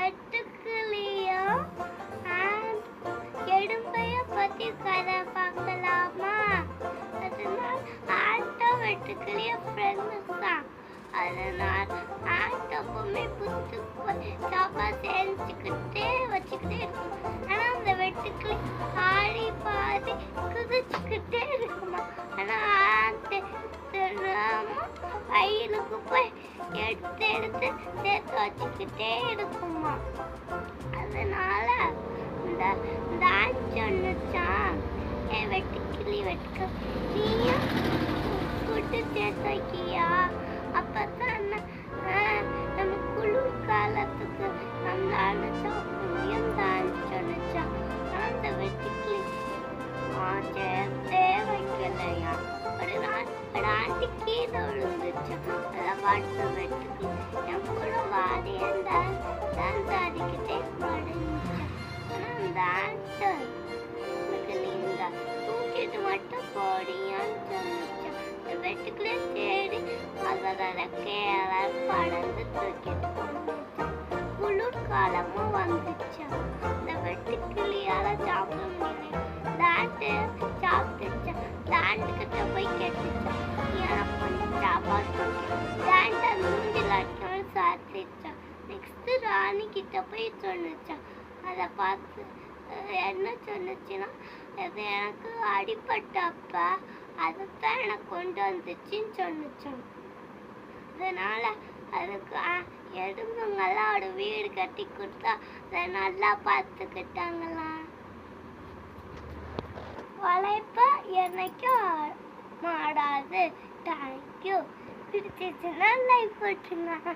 வெட்டுக்கிளியும் எறும்பைய பத்தி கதை பார்க்கலாமா? அதனால் ஆட்டோ வெட்டுக்கிளியும் ஃப்ரெண்ட்ஸ் தான். அதனால் ஆட்டோப்புமே புத்து சாப்பாடு செஞ்சுக்கிட்டே வச்சுக்கிட்டே இருக்கும். ஆனா அந்த வெட்டுக்கிளி ஆடி பாதி குதிச்சுக்கிட்டே இருக்குமா. ஆனா ஆட்டு வயலுக்கு போய் எடுத்து எடுத்து சேர்த்து வச்சுக்கிட்டே இருக்குமா. அதனால இந்த சொன்னுச்சான், என் வெட்டுக்கிளி வெட்டுக்க நீயும் கூட்டு சேர்த்து வைக்கியா? அப்பதான் நம்ம குளிர் காலத்துக்கு நம்மளால சாப்பிட முடியும் தான் சொன்னுச்சான். அந்த வெட்டுக்கிளி சேர்த்தே வைக்கலையா. ஒரு நாள் ஆண்டி கீழே விழுந்துச்சு. அதை பார்த்து வெட்டுக்கிளி என் கூட வாரியந்தான் அதுக்கிட்டே படைஞ்சிச்சு. ஆனா அந்த ஆட்டு நீங்க தூக்கிட்டு மட்டும் போடியான்னு சொன்னிச்சு. வெட்டுக்கிளே தேடி அதோட ரெக்கையால படர்ந்து தூக்கிட்டு போச்சு. குளிர்காலமும் வந்துச்சு. இந்த வெட்டுக்கிளியால சாப்பிட முடியல. தாட்டு சாப்பிட்டுச்சு. தாண்டுகிட்ட போய் கேட்டுச்சு, எனக்கு கொஞ்சம் சாப்பாடு தாண்ட மூஞ்சில் அடிக்காமல் சாத்திச்சா. நெக்ஸ்ட் ராணி கிட்ட போய் சொன்னிச்சா. அதை பார்த்து என்ன சொன்னுச்சுன்னா, அது எனக்கு அடிபட்டப்ப அதுதான் எனக்கு கொண்டு வந்துச்சுன்னு சொன்னிச்சோம். அதனால அதுக்கு எறும்புங்கெல்லாம் ஒரு வீடு கட்டி கொடுத்தா அதை நல்லா பார்த்துக்கிட்டாங்களாம். உழைப்ப என்னைக்கும் மாடாது. தேங்க்யூ. பிடிச்சிச்சுன்னா லைக் போட்டுருங்க.